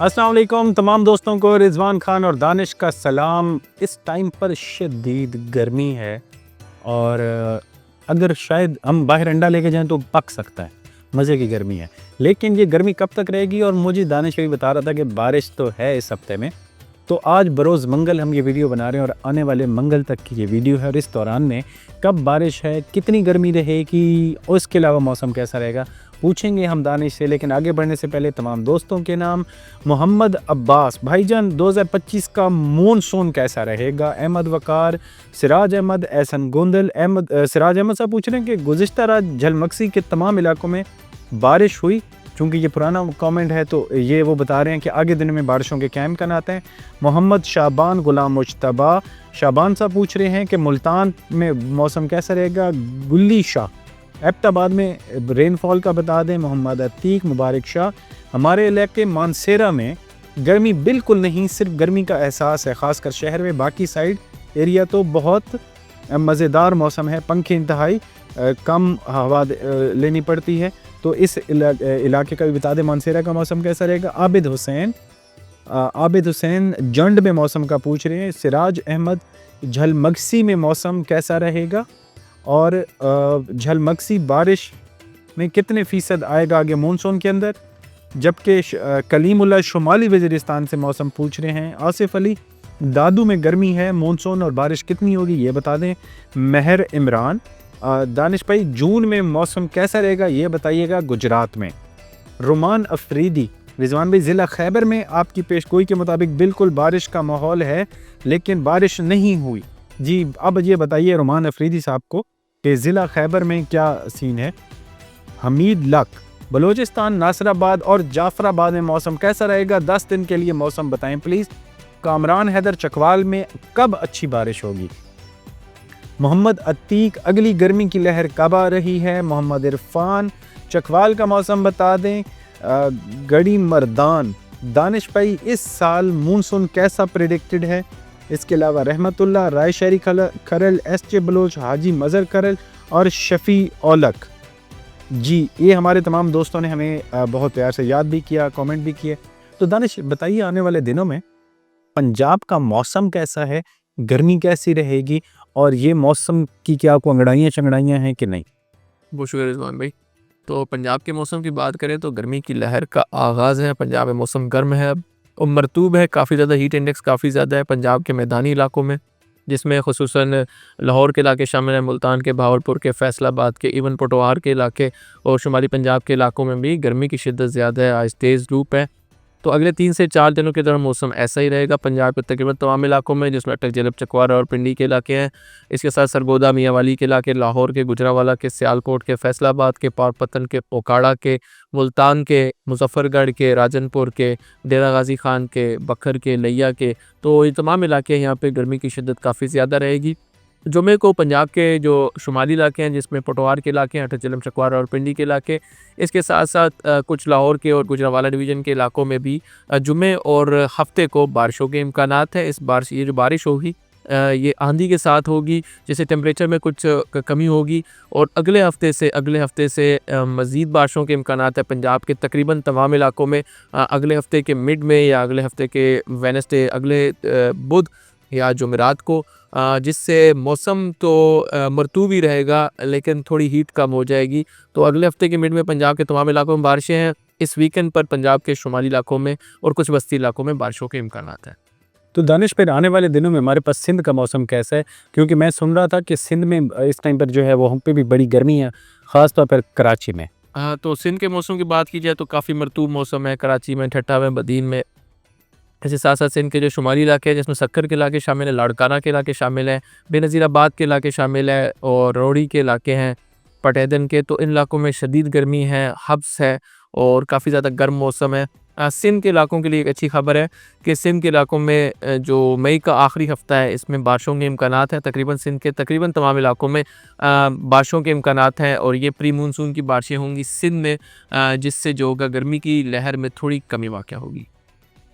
अस्सलाम वालेकुम तमाम दोस्तों को रिजवान खान और दानिश का सलाम। इस टाइम पर शदीद गर्मी है और अगर शायद हम बाहर अंडा लेके जाएं तो पक सकता है, मज़े की गर्मी है। लेकिन ये गर्मी कब तक रहेगी? और मुझे दानिश भी बता रहा था कि बारिश तो है इस हफ्ते में। तो आज बरोज़ मंगल हम ये वीडियो बना रहे हैं और आने वाले मंगल तक की ये वीडियो है और इस दौरान में कब बारिश है, कितनी गर्मी रहेगी और इसके अलावा मौसम कैसा रहेगा पूछेंगे हम दानिश से। लेकिन आगे बढ़ने से पहले तमाम दोस्तों के नाम। मोहम्मद अब्बास भाईजान 2025 का मॉनसून कैसा रहेगा? अहमद वकार, सिराज अहमद, एहसन गोंदल सिराज अहमद साहब पूछ रहे हैं कि गुज़िश्ता रात झलमक्सी के तमाम इलाकों में बारिश हुई। चूँकि ये पुराना कमेंट है तो ये वो बता रहे हैं कि आगे दिन में बारिशों के क्या इम्कानात हैं। मोहम्मद शाबान गुलाम मुश्तबा शाबान साहब पूछ रहे हैं कि मुल्तान में मौसम कैसा रहेगा? गुल्ली शाह एबटाबाद में रेनफॉल का बता दें। मोहम्मद अतीक मुबारक शाह हमारे इलाके मानसेरा में गर्मी बिल्कुल नहीं, सिर्फ गर्मी का एहसास है ख़ासकर शहर में। बाकी साइड एरिया तो बहुत मज़ेदार मौसम है, पंखे इंतहाई कम हवा लेनी पड़ती है। तो इस इलाके का भी बता दें मानसेरा का मौसम कैसा रहेगा। आबिद हुसैन जंड में मौसम का पूछ रहे हैं। सिराज अहमद झलमक्सी में मौसम कैसा रहेगा और झलमक्सी बारिश में कितने फ़ीसद आएगा आगे मानसून के अंदर। जबकि कलीमुल्लाह शुमाली वज़ीरिस्तान से मौसम पूछ रहे हैं। आसिफ अली दादू में गर्मी है, मानसून और बारिश कितनी होगी ये बता दें। महर इमरान दानिश भाई जून में मौसम कैसा रहेगा ये बताइएगा गुजरात में। रुमान अफरीदी रिजवान भाई ज़िला खैबर में आपकी पेशगोई के मुताबिक बिल्कुल बारिश का माहौल है लेकिन बारिश नहीं हुई। जी अब ये बताइए रुमान अफरीदी साहब को कि ज़िला खैबर में क्या सीन है। हमीद लक बलूचिस्तान नासिराबाद और जाफराबाद में मौसम कैसा रहेगा? 10 दिन के लिए मौसम बताएं प्लीज़। कामरान हैदर चकवाल में कब अच्छी बारिश होगी? मोहम्मद अतीक अगली गर्मी की लहर कब आ रही है? मोहम्मद इरफान चकवाल का मौसम बता दें। गड़ी मर्दान दानिश भाई इस साल मानसून कैसा प्रेडिक्टेड है? इसके अलावा रहमतुल्लाह राय शहरी खरल, एस.जे. बलोच, हाजी मज़र खरल और शफ़ी औलक। जी ये हमारे तमाम दोस्तों ने हमें बहुत प्यार से याद भी किया, कमेंट भी किए। तो दानिश बताइए आने वाले दिनों में पंजाब का मौसम कैसा है, गर्मी कैसी रहेगी और ये मौसम की क्या आपको अंगड़ाइयाँ हैं कि नहीं? बहुत शुक्रिया रिजवान भाई। तो पंजाब के मौसम की बात करें तो गर्मी की लहर का आगाज़ है। पंजाब में मौसम गर्म है और मरतूब है, काफ़ी ज़्यादा हीट इंडेक्स काफ़ी ज़्यादा है पंजाब के मैदानी इलाकों में, जिसमें खुसूसन लाहौर के इलाके शामिल हैं, मुल्तान के, बहावलपुर के, फैसलाबाद के, इवन पोटवार के इलाके और शुमाली पंजाब के इलाकों में भी गर्मी की शिद्दत ज़्यादा है, आज तेज़ धूप है। तो अगले 3 से 4 दिनों के दौरान मौसम ऐसा ही रहेगा पंजाब के तकरीबन तमाम इलाकों में, जिसमें अटक जलब चकवारा और पिंडी के इलाके हैं। इसके साथ सरगोदा मियांवाली के इलाके, लाहौर के, गुजरावाला के, सियालकोट के, फैसलाबाद के, पारपतन के, पोकाड़ा के, मुल्तान के, मुजफ्फरगढ़ के, राजनपुर के, डेरा गाजी खान के, बखर के, लिया के, तो ये तमाम इलाके यहाँ पे गर्मी की शिद्दत काफ़ी ज़्यादा रहेगी। जुमे को पंजाब के जो शुमाली इलाके हैं जिसमें पोटवार के इलाके हैं, अटक जलम चकवारा और पिंडी के इलाके, इसके साथ साथ कुछ लाहौर के और गुजरावाला डिवीज़न के इलाकों में भी जुमे और हफ्ते को बारिशों के इम्कानात है। ये जो बारिश होगी ये आंधी के साथ होगी, जिससे टेम्परेचर में कुछ कमी होगी और अगले हफ्ते से मज़ीद बारिशों के इम्कानात है पंजाब के तकरीबन तमाम इलाकों में। अगले हफ्ते के मिड में या अगले हफ्ते के वेडनेसडे, अगले बुध या जुमेरात को, जिससे मौसम तो मरतूब ही रहेगा लेकिन थोड़ी हीट कम हो जाएगी। तो अगले हफ्ते के मिड में पंजाब के तमाम इलाकों में बारिशें हैं। इस वीकेंड पर पंजाब के शुमाली इलाकों में और कुछ बस्ती इलाकों में बारिशों के इम्कानात हैं। तो दानिश फिर आने वाले दिनों में हमारे पास सिंध का मौसम कैसा है? क्योंकि मैं सुन रहा था कि सिंध में इस टाइम पर जो है वहाँ पे भी बड़ी गर्मी है, ख़ास तौर पर कराची में। तो सिंध के मौसम की बात की जाए तो काफ़ी मरतूब मौसम है कराची में, ठट्टा में, बदीन में। इसके साथ साथ सिंध के जो शुमाली इलाके हैं जिसमें सक्कर के इलाके शामिल हैं, लाड़काना के इलाके शामिल हैं, बेनज़ीराबाद के इलाके शामिल हैं और रोड़ी के इलाके हैं, पटेदन के, तो इन इलाकों में शदीद गर्मी है, हब्स है और काफ़ी ज़्यादा गर्म मौसम है। सिंध के इलाकों के लिए एक अच्छी खबर है कि सिंध के इलाकों में जो मई का आखिरी हफ्ता है इसमें बारिशों के इम्कानात हैं। तकरीबन सिंध के तकरीबन तमाम इलाकों में बारिशों के इम्कानात हैं और ये प्री मानसून की बारिशें होंगी सिंध में, जिससे जो होगा गर्मी की लहर में थोड़ी कमी वाक़या होगी।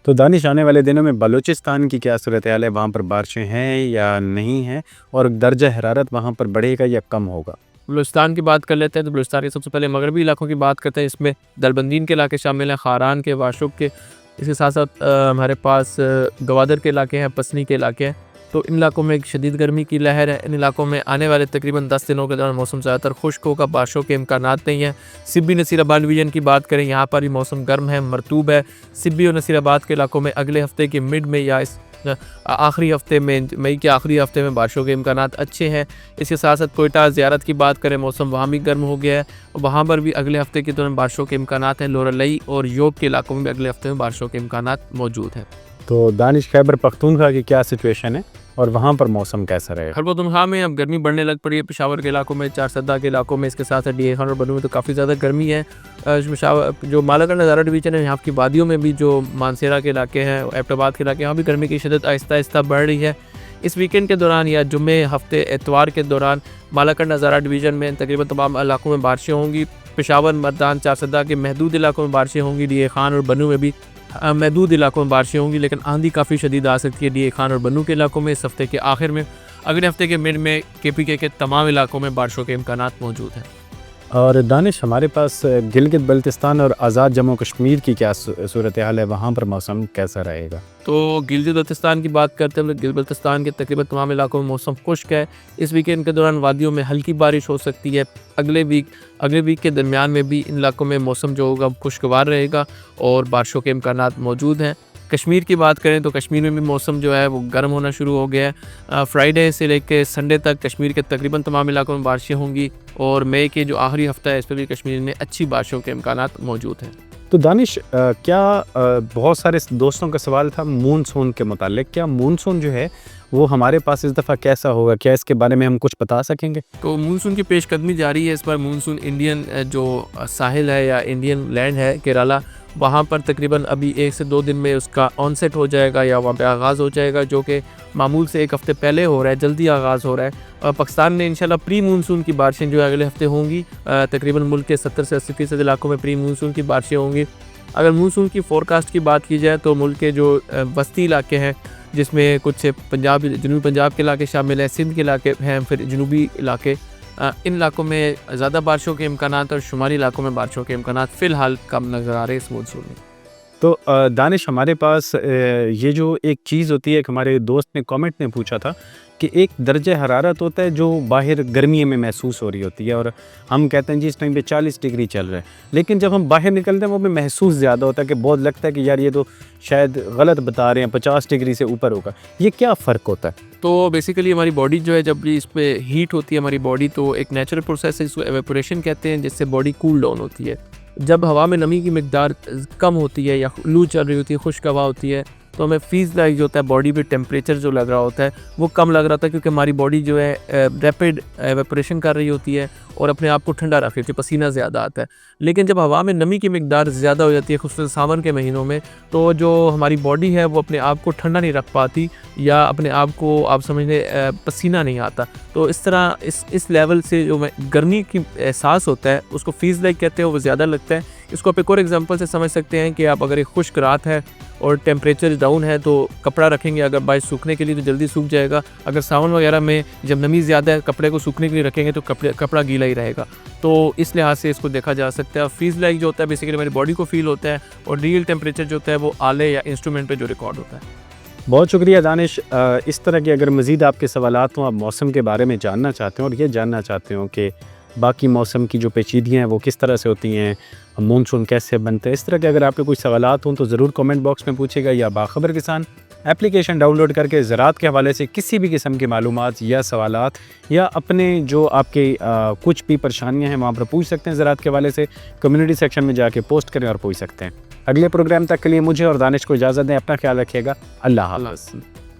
तो दानिश आने वाले दिनों में बलूचिस्तान की क्या सूरत हाल है? वहाँ पर बारिशें हैं या नहीं हैं और दर्जा हरारत वहाँ पर बढ़ेगा या कम होगा? बलूचिस्तान की बात कर लेते हैं तो बलूचिस्तान के सबसे पहले मगरबी इलाकों की बात करते हैं। इसमें दलबंदीन के इलाके शामिल हैं, खारान के, वाशुक के, इसके साथ साथ हमारे पास गवादर के इलाके हैं, पसनी के इलाके हैं, तो इन इलाकों में एक शदीद गर्मी की लहर है। इन इलाकों में आने वाले तकरीबन 10 दिनों के दौरान मौसम ज़्यादातर खुश्क होगा, बारिशों के इम्कानात नहीं हैं। सिब्बी नसीराबाद डिवीज़न की बात करें, यहाँ पर भी मौसम गर्म है, मरतूब है। सिब्बी और नसीराबाद के इलाकों में अगले हफ्ते के मिड में या इस आखिरी हफ्ते में, मई के आखिरी हफ्ते में बारिशों के इम्कानात अच्छे हैं। इसके साथ साथ कोयटा ज़ियारत की बात करें, मौसम वहाँ भी गर्म हो गया है, वहाँ पर भी अगले हफ्ते के दौरान बारिशों के इम्कानात हैं। लोरलई और योब के इलाकों में भी अगले हफ्ते में बारिशों के इम्कानात मौजूद हैं। तो दानिश, खैबर पख्तूनख्वा की क्या सिचुएशन है और वहाँ पर मौसम कैसा रहेगा? खैबर पख्तूनख्वा में अब गर्मी बढ़ने लग पड़ी है। पेशावर के इलाकों में, चारसदा के इलाकों में, इसके साथ साथ डीए खान और बनू में तो काफ़ी ज़्यादा गर्मी है। जो मालाकड़ नज़ारा डिवीज़न है, यहाँ की वादियों में भी जो मानसेरा के इलाके हैं, एबटाबाद के इलाके, यहाँ भी गर्मी की शिद्दत आहिस्ता आहिस्ता बढ़ रही है। इस वीकेंड के दौरान या जुम्मे हफ्ते एतवार के दौरान मालाकड़ नज़ारा डिवीज़न में तकरीबन तमाम इलाकों में बारिशें होंगी। पेशावर, मर्दान, चारसदा के महदूद इलाकों में बारिशें होंगी। डीए खान और बनू में भी महदूद इलाकों में बारिशें होंगी, लेकिन आंधी काफ़ी शदीद आ सकती है डीए खान और बनू के इलाकों में इस हफ्ते के आखिर में। अगले हफ्ते के मिड में केपीके के तमाम इलाकों में बारिशों के इम्कानात मौजूद हैं। और दानिश, हमारे पास गिलगित बल्तिस्तान और आज़ाद जम्मू कश्मीर की क्या सूरत हाल है, वहाँ पर मौसम कैसा रहेगा? तो गिलगित बल्तिस्तान की बात करते हैं, गिलगित बल्तिस्तान के तकरीबन तमाम इलाकों में मौसम खुश्क है। इस वीकेंड के दौरान वादियों में हल्की बारिश हो सकती है। अगले वीक के दरमियान में भी इन इलाकों में मौसम जो होगा खुशगवार रहेगा और बारिशों के इम्कानात मौजूद हैं। कश्मीर की बात करें तो कश्मीर में भी मौसम जो है वो गर्म होना शुरू हो गया है। फ्राइडे से लेकर संडे तक कश्मीर के तकरीबन तमाम इलाकों में बारिशें होंगी और मई के जो आखिरी हफ्ता है इस पर भी कश्मीर में अच्छी बारिशों के इम्कानात मौजूद हैं। तो दानिश, बहुत सारे दोस्तों का सवाल था मानसून के मुतालिक। क्या मानसून जो है वो हमारे पास इस दफ़ा कैसा होगा, क्या इसके बारे में हम कुछ बता सकेंगे? तो मानसून की पेशकदमी जारी है। इस बार मानसून इंडियन जो साहिल है या इंडियन लैंड है केरला, वहाँ पर तकरीबन अभी 1 से 2 दिन में उसका ऑनसेट हो जाएगा या वहाँ पे आगाज़ हो जाएगा, जो कि मामूल से 1 हफ़्ते पहले हो रहा है, जल्दी आगाज़ हो रहा है। और पाकिस्तान में इंशाल्लाह प्री मानसून की बारिशें जो अगले हफ्ते होंगी, तकरीबन मुल्क के 70 से 80% इलाकों में प्री मानसून की बारिशें होंगी। अगर मानसून की फ़ोरकास्ट की बात की जाए तो मुल्क के जो वस्ती इलाके हैं, जिसमें कुछ पंजाब, जनूबी पंजाब के इलाके शामिल हैं, सिंध के इलाके हैं, फिर जनूबी इलाके, इन इलाकों में ज़्यादा बारिशों के इम्कानात और शुमारी इलाकों में बारिशों के इम्कानात फ़िलहाल कम नज़र आ रहे हैं इस मानसून में। तो दानिश, हमारे पास ये जो एक चीज़ होती है कि हमारे दोस्त ने कमेंट में पूछा था कि एक दर्जे हरारत होता है जो बाहर गर्मी में महसूस हो रही होती है, और हम कहते हैं जी इस टाइम पे 40 डिग्री चल रहा है, लेकिन जब हम बाहर निकलते हैं वो हमें महसूस ज़्यादा होता है कि बहुत लगता है कि यार ये तो शायद गलत बता रहे हैं, 50 डिग्री से ऊपर होगा। ये क्या फ़र्क होता है? तो बेसिकली हमारी बॉडी जो है, जब भी इस पर हीट होती है हमारी बॉडी, तो एक नेचुरल प्रोसेस है, इसको एवेपोरेशन कहते हैं, जिससे बॉडी कूल डाउन होती है। जब हवा में नमी की मिकदार कम होती है या लू चल रही होती है, खुश्क हवा होती है, तो हमें फीस लाइक जो होता है बॉडी पे टेम्परेचर जो लग रहा होता है वो कम लग रहा था, क्योंकि हमारी बॉडी जो है रैपिड एवेपोरेशन कर रही होती है और अपने आप को ठंडा रख रही होती है, पसीना ज़्यादा आता है। लेकिन जब हवा में नमी की मिकदार ज़्यादा हो जाती है, खुसूसन सावन के महीनों में, तो जो हमारी बॉडी है वो अपने आप को ठंडा नहीं रख पाती या अपने आप को आप समझ लें पसीना नहीं आता। तो इस तरह इस लेवल से जो गर्मी की एहसास होता है उसको फीस लाइक कहते हैं, वो ज़्यादा लगता है। इसको आप एक और एग्जांपल से समझ सकते हैं कि आप अगर एक खुश्क रात है और टेम्परेचर डाउन है तो कपड़ा रखेंगे अगर बाई सूखने के लिए तो जल्दी सूख जाएगा। अगर सावन वगैरह में जब नमी ज़्यादा है कपड़े को सूखने के लिए रखेंगे तो कपड़ा गीला ही रहेगा। तो इस लिहाज से इसको देखा जा सकता है। फीस लाइक जो होता है बेसिकली हमारी बॉडी को फील होता है, और रियल टेम्परेचर जो होता है वो आले या इंस्ट्रूमेंट पर जो रिकॉर्ड होता है। बहुत शुक्रिया दानिश। इस तरह के अगर मज़ीद आपके सवालात हों, आप मौसम के बारे में जानना चाहते हो और ये जानना चाहते हो कि बाकी मौसम की जो पेचीदियाँ हैं वो किस तरह से होती हैं, मानसून कैसे बनते हैं, इस तरह के अगर आपके कुछ सवालात हों तो ज़रूर कमेंट बॉक्स में पूछेगा, या बाखबर किसान एप्लीकेशन डाउनलोड करके ज़राअत के हवाले से किसी भी किस्म की मालूमात या सवालात या अपने जो आपके कुछ भी परेशानियाँ हैं वहाँ पर पूछ सकते हैं। ज़राअत के हवाले से कम्युनिटी सेक्शन में जाके पोस्ट करें और पूछ सकते हैं। अगले प्रोग्राम तक के लिए मुझे और दानिश को इजाज़त दें। अपना ख्याल रखिएगा। अल्लाह हाफ़िज़।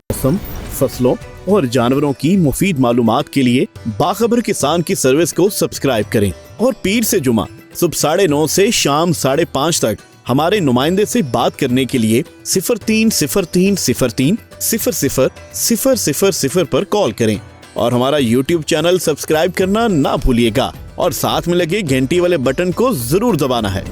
मौसम, फसलों और जानवरों की मुफीद मालूमात के लिए बाखबर किसान की सर्विस को सब्सक्राइब करें और पीर से जुमा सुबह 9:30 से शाम 5:30 तक हमारे नुमाइंदे से बात करने के लिए 0303030000 पर कॉल करें और हमारा YouTube चैनल सब्सक्राइब करना ना भूलिएगा और साथ में लगे घंटी वाले बटन को जरूर दबाना है।